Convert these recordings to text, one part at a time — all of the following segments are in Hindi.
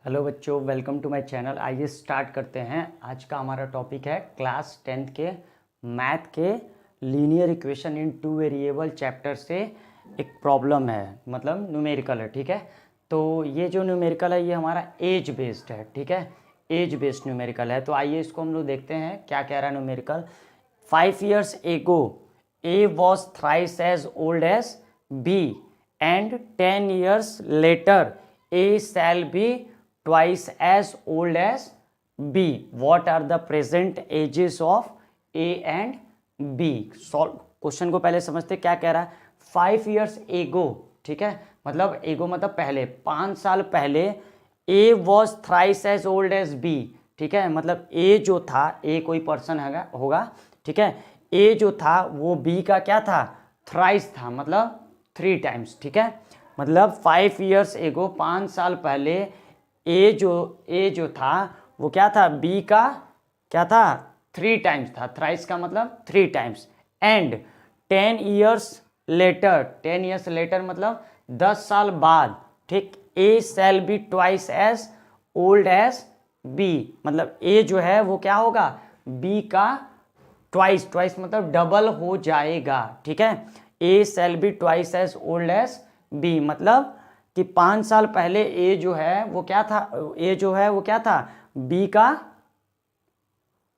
हेलो बच्चों, वेलकम टू माय चैनल। आइए स्टार्ट करते हैं। आज का हमारा टॉपिक है क्लास 10th के मैथ के linear equation in two variable chapter से एक प्रॉब्लम है, मतलब न्यूमेरिकल है। ठीक है, तो ये जो न्यूमेरिकल है ये हमारा एज बेस्ड है। ठीक है, एज बेस्ड न्यूमेरिकल है। तो आइए इसको हम लोग देखते हैं क्या कह रहा है numerical. 5 years ago A was thrice as old as B and 10 years later A shall be twice as old as B. What are the present ages of A and B? Solve question को पहले समझते क्या कह रहा है। 5 years ago, ठीक है, मतलब एगो मतलब पहले, 5 साल पहले A was thrice as old as B। ठीक है, मतलब A जो था, A कोई पर्सन होगा। ठीक है, A जो था वो B का क्या था, थ्राइस था, मतलब 3 times। ठीक है, मतलब 5 years ago, 5 साल पहले A जो था वो क्या था, B का क्या था, 3 times था। थ्राइस का मतलब 3 times। And 10 years later, 10 years later मतलब 10 साल बाद, ठीक, A shall be twice as old as B, मतलब A जो है वो क्या होगा, B का ट्वाइस, ट्वाइस मतलब डबल हो जाएगा। ठीक है, A shall be twice as old as B, मतलब कि 5 साल पहले A जो है वो क्या था, A जो है वो क्या था, B का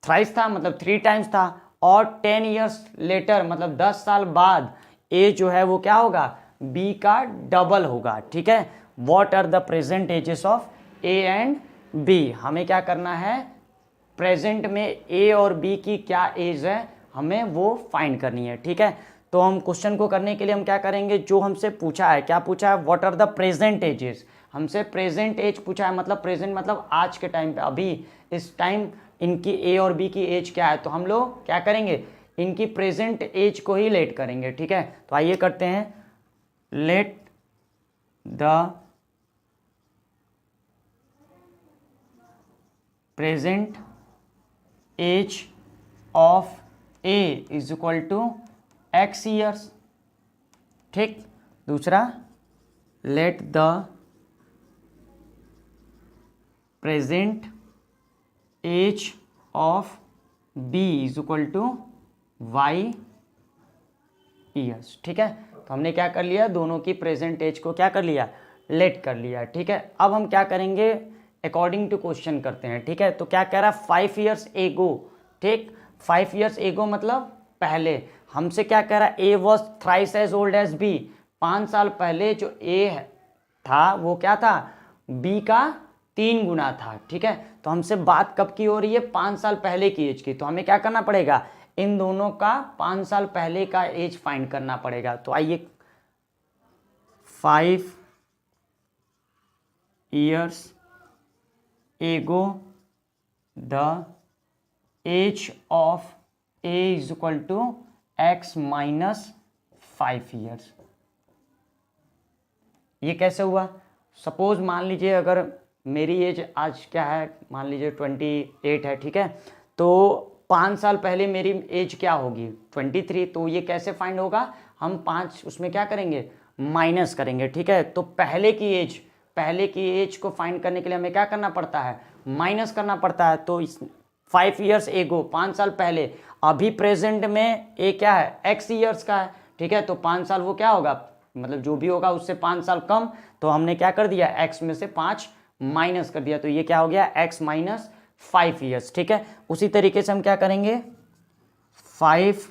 थ्राइस था, मतलब 3 times था। और 10 years later मतलब 10 साल बाद A जो है वो क्या होगा, B का डबल होगा। ठीक है, what are the present ages of A and B, हमें क्या करना है, प्रेजेंट में A और B की क्या एज है हमें वो फाइंड करनी है। ठीक है, तो हम क्वेश्चन को करने के लिए हम क्या करेंगे, जो हमसे पूछा है, क्या पूछा है, what are the present ages, हमसे प्रेजेंट एज पूछा है। मतलब प्रेजेंट मतलब आज के टाइम पे, अभी इस टाइम इनकी A और B की एज क्या है, तो हम लोग क्या करेंगे, इनकी प्रेजेंट एज को ही लेट करेंगे। ठीक है, तो आइए करते हैं, let the present age of A is equal to X years. ठीक, दूसरा, let the present age of B is equal to Y years. ठीक है, तो हमने क्या कर लिया, दोनों की प्रेजेंट एज को क्या कर लिया, लेट कर लिया। ठीक है, अब हम क्या करेंगे, अकॉर्डिंग टू क्वेश्चन करते हैं। ठीक है, तो क्या कह रहा है, 5 years ago, ठीक, 5 years ago मतलब पहले, हमसे क्या कह रहा है, A was thrice as old as B, 5 साल पहले जो A था वो क्या था, B का 3 गुना था। ठीक है, तो हमसे बात कब की हो रही है, 5 साल पहले की एज की, तो हमें क्या करना पड़ेगा, इन दोनों का 5 साल पहले का एज फाइंड करना पड़ेगा। तो आइए, 5 years ago the age of A is equal to X minus 5 years। ये कैसे हुआ, सपोज मान लीजिए अगर मेरी एज आज क्या है, मान लीजिए 28 है। ठीक है, तो 5 साल पहले मेरी एज क्या होगी, 23। तो ये कैसे फाइंड होगा, हम 5 उसमें क्या करेंगे, माइनस करेंगे। ठीक है, तो पहले की एज को फाइंड करने के लिए हमें क्या करना पड़ता है, माइनस करना पड़ता है। तो इस 5 years ago, 5 साल पहले, अभी प्रेजेंट में ए क्या है, X ईयर्स का है। ठीक है, तो 5 साल वो क्या होगा, मतलब जो भी होगा उससे 5 साल कम, तो हमने क्या कर दिया, X में से 5 माइनस कर दिया, तो ये क्या हो गया, X माइनस 5 years। ठीक है, उसी तरीके से हम क्या करेंगे, 5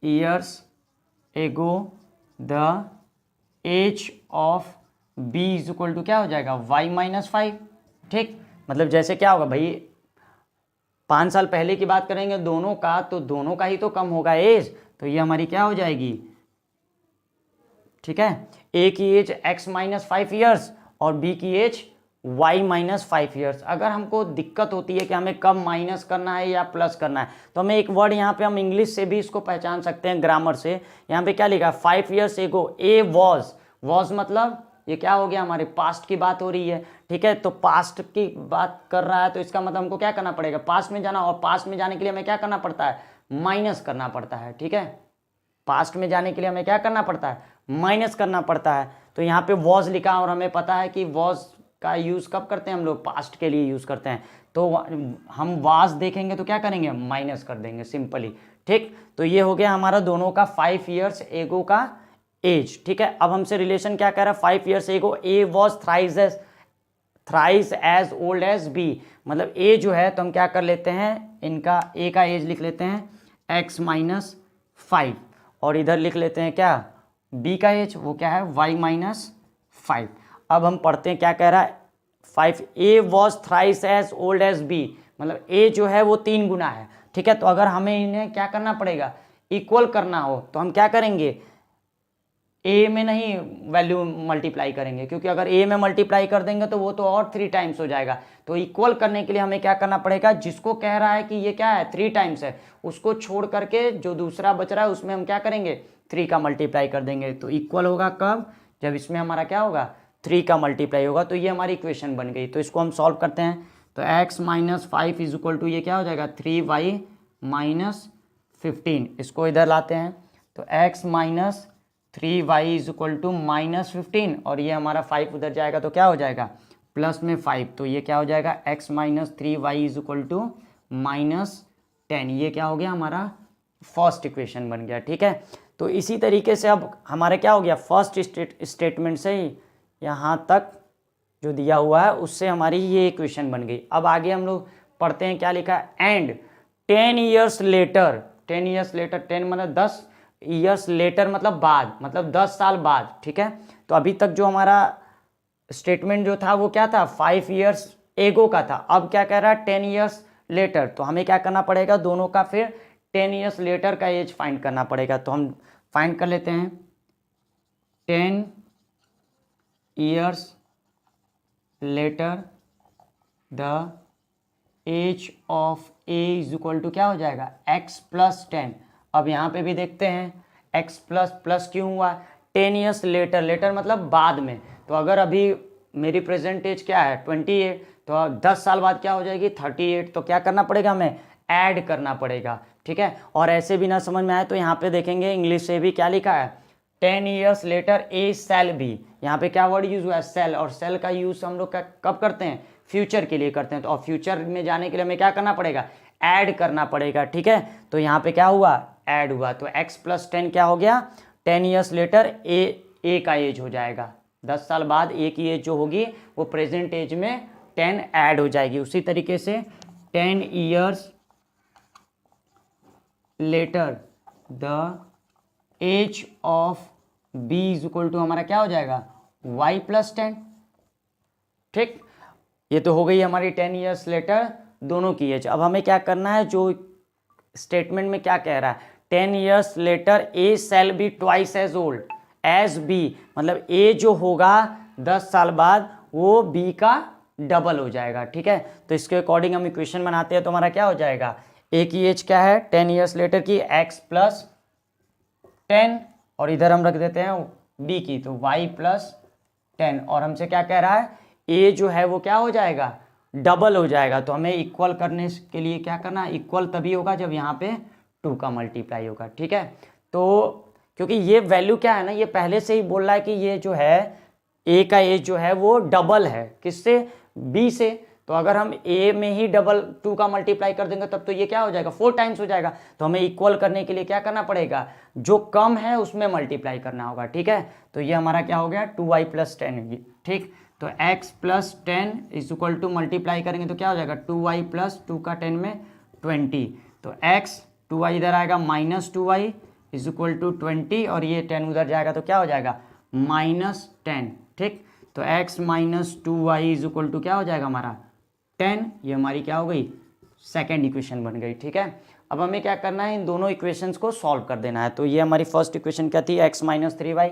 years ago the age of B is equal to क्या हो जाएगा, Y माइनस 5। ठीक, मतलब जैसे क्या होगा भाई, 5 साल पहले की बात करेंगे दोनों का, तो दोनों का ही तो कम होगा एज, तो ये हमारी क्या हो जाएगी। ठीक है, ए की एज X माइनस 5 ईयर्स और बी की एज Y माइनस 5 ईयर्स। अगर हमको दिक्कत होती है कि हमें कब माइनस करना है या प्लस करना है, तो हमें एक वर्ड यहाँ पे हम इंग्लिश से भी इसको पहचान सकते हैं, ग्रामर से। यहाँ पे क्या लिखा, 5 years ago ए वॉज मतलब ये क्या हो गया, हमारे पास्ट की बात हो रही है। ठीक है, तो पास्ट की बात कर रहा है, तो इसका मतलब हमको क्या करना पड़ेगा, पास्ट में जाना, और पास्ट में जाने के लिए हमें क्या करना पड़ता है, माइनस करना पड़ता है। ठीक है, पास्ट में जाने के लिए हमें क्या करना पड़ता है, माइनस करना पड़ता है। तो यहाँ पे वॉज लिखा और हमें पता है कि वॉज का यूज़ कब करते हैं हम लोग? पास्ट के लिए यूज़ करते हैं। तो हम वाज देखेंगे तो क्या करेंगे? माइनस कर देंगे सिंपली। ठीक, तो ये हो गया हमारा दोनों का 5 years एगो का एज। ठीक है, अब हमसे रिलेशन क्या कह रहा है? 5 years ago A was thrice as old as B, मतलब ए जो है तो हम क्या कर लेते हैं, इनका ए का एज लिख लेते हैं x माइनस 5, और इधर लिख लेते हैं क्या? b का एज, वो क्या है? y minus 5। अब हम पढ़ते हैं क्या कह रहा है? 5 a was thrice as old as b, मतलब a जो है वो 3 गुना है। ठीक है, तो अगर हमें इन्हें क्या करना पड़ेगा? इक्वल करना हो तो हम क्या करेंगे? a में नहीं वैल्यू मल्टीप्लाई करेंगे, क्योंकि अगर a में मल्टीप्लाई कर देंगे तो वो तो और 3 टाइम्स हो जाएगा। तो इक्वल करने के लिए हमें क्या करना पड़ेगा? जिसको कह रहा है कि ये क्या है? 3 टाइम्स है, उसको छोड़ करके जो दूसरा बच रहा है उसमें हम क्या करेंगे? 3 का मल्टीप्लाई कर देंगे। तो इक्वल होगा कब? जब इसमें हमारा क्या होगा? 3 का मल्टीप्लाई होगा। तो ये हमारी इक्वेशन बन गई। तो इसको हम सॉल्व करते हैं। तो x minus 5 is equal to ये क्या हो जाएगा? 3y minus 15। इसको इधर लाते हैं तो x minus 3y is equal to minus 15, और ये हमारा 5 उधर जाएगा तो क्या हो जाएगा? प्लस में 5। तो ये क्या हो जाएगा? x minus 3y is equal to minus 10। ये क्या हो गया? हमारा फर्स्ट इक्वेशन बन गया। ठीक है, तो इसी तरीके से अब हमारे क्या हो गया? फर्स्ट स्टेटमेंट से ही यहाँ तक जो दिया हुआ है उससे हमारी ये इक्वेशन बन गई। अब आगे हम लोग पढ़ते हैं क्या लिखा है? And 10 years later, 10 years later, 10 मतलब 10 years लेटर मतलब बाद, मतलब 10 साल बाद। ठीक है, तो अभी तक जो हमारा स्टेटमेंट जो था वो क्या था? 5 years एगो का था। अब क्या कह रहा है? 10 years लेटर। तो हमें क्या करना पड़ेगा? दोनों का फिर 10 years लेटर का एज फाइंड करना पड़ेगा। तो हम फाइंड कर लेते हैं 10 years later the age of A is equal to क्या हो जाएगा? x plus 10। अब यहाँ पे भी देखते हैं x प्लस प्लस क्यों हुआ? 10 years लेटर, लेटर मतलब बाद में। तो अगर अभी मेरी प्रेजेंट एज क्या है? 28, तो 10 साल बाद क्या हो जाएगी? 38। तो क्या करना पड़ेगा? हमें ऐड करना पड़ेगा। ठीक है, और ऐसे भी ना समझ में आए तो यहाँ पे देखेंगे इंग्लिश से भी क्या लिखा है? 10 years later A shall be. यहाँ पे क्या वर्ड यूज हुआ है? सेल। और सेल का यूज हम लोग कब करते हैं? फ्यूचर के लिए करते हैं। तो और फ्यूचर में जाने के लिए हमें क्या करना पड़ेगा? ऐड करना पड़ेगा। ठीक है, तो यहाँ पे क्या हुआ? ऐड हुआ। तो x प्लस 10 क्या हो गया? 10 years लेटर ए का एज हो जाएगा। 10 साल बाद ए की एज जो होगी वो प्रेजेंट एज में 10 ऐड हो जाएगी। उसी तरीके से 10 years later the age of B is equal to हमारा क्या हो जाएगा? y plus 10। ठीक, ये तो हो गई हमारी 10 years लेटर दोनों की एज। अब हमें क्या करना है? जो स्टेटमेंट में क्या कह रहा है? 10 years later A shall be twice as old as B, मतलब ए जो होगा 10 साल बाद वो बी का डबल हो जाएगा। ठीक है, तो इसके अकॉर्डिंग हम इक्वेशन बनाते हैं तो हमारा क्या हो जाएगा? ए की एज क्या है? 10 years लेटर की x प्लस 10, और इधर हम रख देते हैं b की, तो y प्लस 10। और हमसे क्या कह रहा है? a जो है वो क्या हो जाएगा? डबल हो जाएगा। तो हमें इक्वल करने के लिए क्या करना है? इक्वल तभी होगा जब यहाँ पे 2 का मल्टीप्लाई होगा। ठीक है, तो क्योंकि ये वैल्यू क्या है ना, ये पहले से ही बोल रहा है कि ये जो है a का एज जो है वो डबल है। किससे? b से। तो अगर हम a में ही डबल 2 का मल्टीप्लाई कर देंगे तब तो ये क्या हो जाएगा? 4 टाइम्स हो जाएगा। तो हमें इक्वल करने के लिए क्या करना पड़ेगा? जो कम है उसमें मल्टीप्लाई करना होगा। ठीक है, तो ये हमारा क्या हो गया? 2y plus 10। ठीक, तो x plus 10 is equal to multiply करेंगे तो क्या हो जाएगा? 2y प्लस 2 का 10 में 20। तो x 2y इधर आएगा minus 2y is equal to 20, और ये 10 उधर जाएगा तो क्या हो जाएगा? माइनस 10। ठीक, तो x minus 2y is equal to क्या हो जाएगा हमारा? 10। ये हमारी क्या हो गई? सेकेंड इक्वेशन बन गई। ठीक है, अब हमें क्या करना है? इन दोनों इक्वेशंस को सॉल्व कर देना है। तो ये हमारी फर्स्ट इक्वेशन क्या थी? x minus 3y,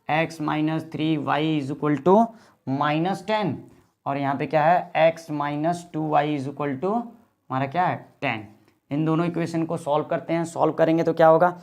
x minus 3y is equal to minus 10, और यहाँ पे क्या है? x minus 2y is equal to हमारा क्या है? 10। इन दोनों इक्वेशन को सॉल्व करते हैं। सॉल्व करेंगे तो क्या होगा?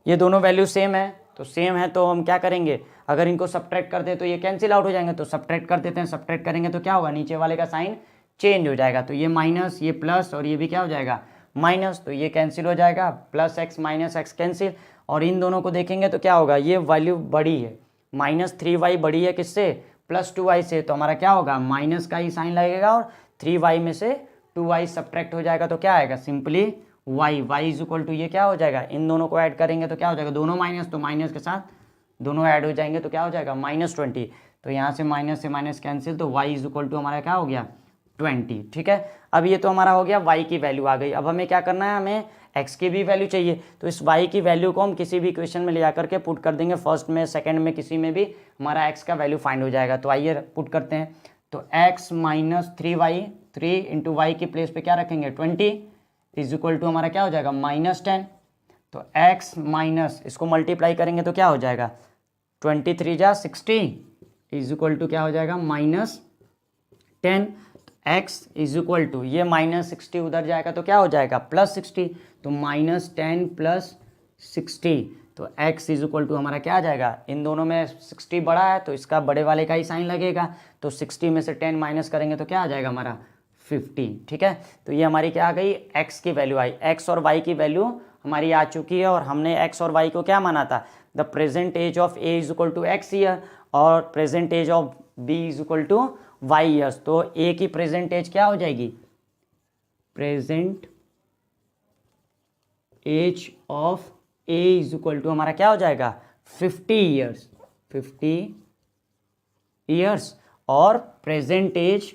ये दोनों वैल्यू सेम है, तो सेम है तो हम क्या करेंगे? अगर इनको सब्ट्रैक्ट करते हैं तो ये कैंसिल आउट हो जाएंगे। तो सब्ट्रैक्ट कर देते हैं। सब्ट्रैक्ट करेंगे तो क्या होगा? नीचे वाले का साइन चेंज हो जाएगा। तो ये माइनस, ये प्लस, और ये भी क्या हो जाएगा? माइनस। तो ये कैंसिल हो जाएगा, plus x minus x cancel. और इन दोनों को देखेंगे तो क्या होगा? ये वैल्यू बड़ी है, -3y बड़ी है किससे? +2y से, तो हमारा क्या होगा, माइनस का ही साइन लगेगा और 3y में से 2y सब्ट्रैक्ट हो जाएगा तो क्या आएगा, simply y is equal to ये क्या हो जाएगा, इन दोनों को ऐड करेंगे तो क्या हो जाएगा, दोनों माइनस, तो माइनस के साथ दोनों ऐड हो जाएंगे तो क्या हो जाएगा, -20। तो यहाँ से माइनस कैंसिल, तो y इज इक्वल टू हमारा क्या हो गया, 20। ठीक है, अब ये तो हमारा हो गया y की वैल्यू आ गई। अब हमें क्या करना है, हमें x की भी वैल्यू चाहिए। तो इस y की वैल्यू को हम किसी भी इक्वेशन में ले जा करके पुट कर देंगे, फर्स्ट में सेकंड में किसी में भी हमारा x का वैल्यू फाइंड हो जाएगा। तो आइए पुट करते हैं। तो x minus 3y, 3 into y की प्लेस पे क्या रखेंगे, 20 इज इक्वल टू हमारा क्या हो जाएगा, -10। तो x माइनस, इसको मल्टीप्लाई करेंगे तो क्या हो जाएगा, 23 जा 60 इज इक्वल टू क्या हो जाएगा, -10। x इज इक्वल टू ये -60 उधर जाएगा तो क्या हो जाएगा, +60। तो -10 + 60, तो x इज इक्वल टू हमारा क्या आ जाएगा, इन दोनों में 60 बड़ा है तो इसका बड़े वाले का ही साइन लगेगा। तो 60 में से 10 माइनस करेंगे तो क्या आ जाएगा हमारा 50। ठीक है, तो ये हमारी क्या आ गई, x की वैल्यू आई। x और y की वैल्यू हमारी आ चुकी है और हमने x और y को क्या माना था, the present age of a is equal to x year और present age of b is equal to y years. तो a की प्रेजेंट एज क्या हो जाएगी, present age of a is equal to हमारा क्या हो जाएगा, 50 ईयर्स, 50 ईयर्स। और present age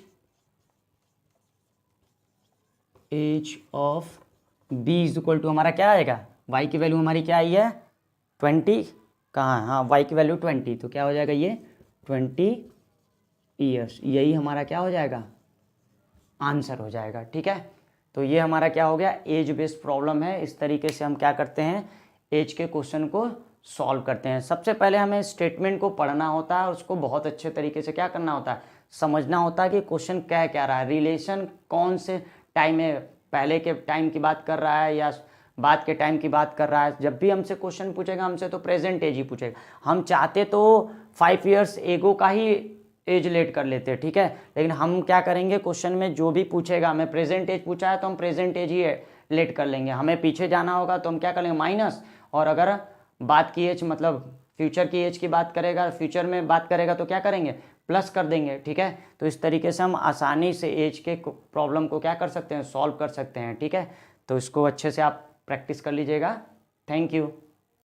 of b is equal to हमारा क्या आएगा, y की वैल्यू हमारी क्या आई है, 20, कहाँ, हाँ y की वैल्यू 20, तो क्या हो जाएगा ये 20 ईयर्स। यही हमारा क्या हो जाएगा, आंसर हो जाएगा। ठीक है, तो ये हमारा क्या हो गया, एज बेस्ड प्रॉब्लम है। इस तरीके से हम क्या करते हैं, एज के क्वेश्चन को सॉल्व करते हैं। सबसे पहले हमें स्टेटमेंट को पढ़ना होता है और उसको बहुत अच्छे तरीके से क्या करना होता है, समझना होता है कि क्वेश्चन कह क्या रहा है, रिलेशन कौन से टाइम में, पहले के टाइम की बात कर रहा है या बाद के टाइम की बात कर रहा है। जब भी हमसे क्वेश्चन पूछेगा हमसे तो प्रेजेंट एज ही पूछेगा। हम चाहते तो 5 ईयर्स एगो का ही एज लेट कर लेते हैं, ठीक है, लेकिन हम क्या करेंगे, क्वेश्चन में जो भी पूछेगा, हमें प्रेजेंट एज पूछा है तो हम प्रेजेंट एज ही लेट कर लेंगे। हमें पीछे जाना होगा तो हम क्या कर लेंगे, माइनस। और अगर बाद की एज मतलब फ्यूचर की एज की बात करेगा, फ्यूचर में बात करेगा तो क्या करेंगे, प्लस कर देंगे। ठीक है, तो इस तरीके से हम आसानी से एज के प्रॉब्लम को क्या कर सकते हैं, सॉल्व कर सकते हैं। ठीक है, तो इसको अच्छे से आप प्रैक्टिस कर लीजिएगा। Thank you.